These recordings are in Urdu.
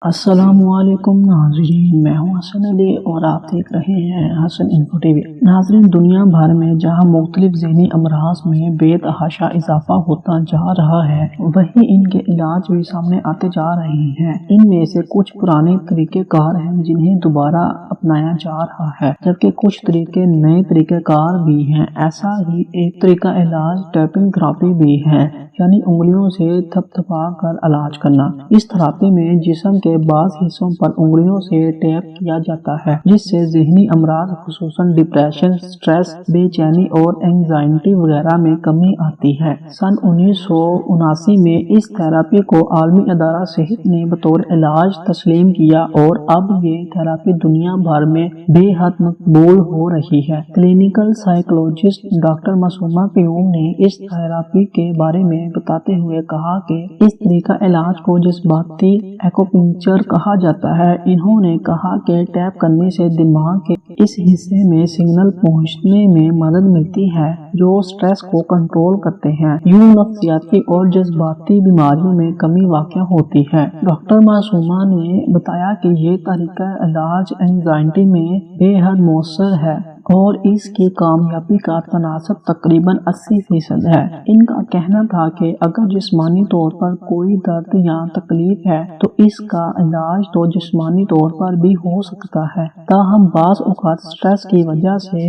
السلام علیکم ناظرین، میں ہوں حسن علی اور آپ دیکھ رہے ہیں حسن انفو ٹی وی۔ ناظرین، دنیا بھر میں جہاں مختلف ذہنی امراض میں بے تحاشا اضافہ ہوتا جا رہا ہے، وہیں ان کے علاج بھی سامنے آتے جا رہے ہیں۔ ان میں سے کچھ پرانے طریقہ کار ہیں جنہیں دوبارہ اپنایا جا رہا ہے، جبکہ کچھ نئے طریقہ کار بھی ہیں۔ ایسا ہی ایک طریقہ علاج ٹیپنگ تھراپی بھی ہے، یعنی انگلیوں سے تھپتھپا کر علاج کرنا۔ اس تھراپی میں جسم کے بعض حصوں پر انگلیوں سے ٹیپ کیا جاتا ہے، جس سے ذہنی امراض خصوصاً ڈپریشن، سٹریس، بے چینی اور اینگزائٹی وغیرہ میں کمی آتی ہے۔ سن 1979 میں اس تھراپی کو عالمی ادارہ صحت نے بطور علاج تسلیم کیا اور اب یہ تھراپی دنیا بھر میں بے حد مقبول ہو رہی ہے۔ کلینیکل سائیکولوجسٹ ڈاکٹر معصومہ قیوم نے اس تھراپی کے بارے میں بتاتے ہوئے کہا کہ اس طریقہ علاج کو جذباتی ایکوپنکچر کہا جاتا ہے۔ انہوں نے کہا کہ ٹیپ کرنے سے دماغ کے اس حصے میں سگنل پہنچنے میں مدد ملتی ہے جو سٹریس کو کنٹرول کرتے ہیں۔ یوں نفسیاتی اور جذباتی بیماریوں میں کمی واقع ہوتی ہے۔ ڈاکٹر معصومہ نے بتایا کہ یہ طریقہ علاج اینگزائٹی میں بے حد مؤثر ہے اور اس کی کامیابی کا تناسب تقریباً 80% ہے۔ ان کا کہنا تھا کہ اگر جسمانی طور پر کوئی درد یا تکلیف ہے تو اس کا علاج تو جسمانی طور پر بھی ہو سکتا ہے، تاہم بعض اوقات سٹریس کی وجہ سے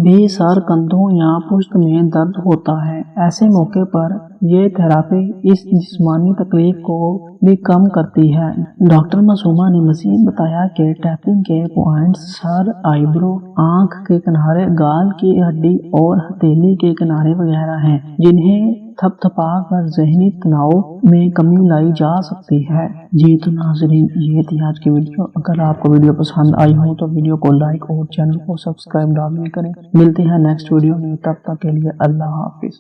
بھی سر، کندھوں یا پشت میں درد ہوتا ہے۔ ایسے موقع پر یہ تھراپی اس جسمانی تکلیف کو بھی کم کرتی ہے۔ ڈاکٹر معصومہ نے مزید بتایا کہ ٹیپنگ کے پوائنٹس سر، آئی برو، آنکھ کے کنارے، گال کی ہڈی اور ہتھیلی کے کنارے وغیرہ ہیں، جنہیں تھپتھپا کر ذہنی تناؤ میں کمی لائی جا سکتی ہے۔ جی تو ناظرین، یہ تھی آج کی ویڈیو۔ اگر آپ کو ویڈیو پسند آئی ہو تو ویڈیو کو لائک اور چینل کو سبسکرائب لازمی کریں۔ ملتے ہیں نیکسٹ ویڈیو میں، تب تک کے لیے اللہ حافظ۔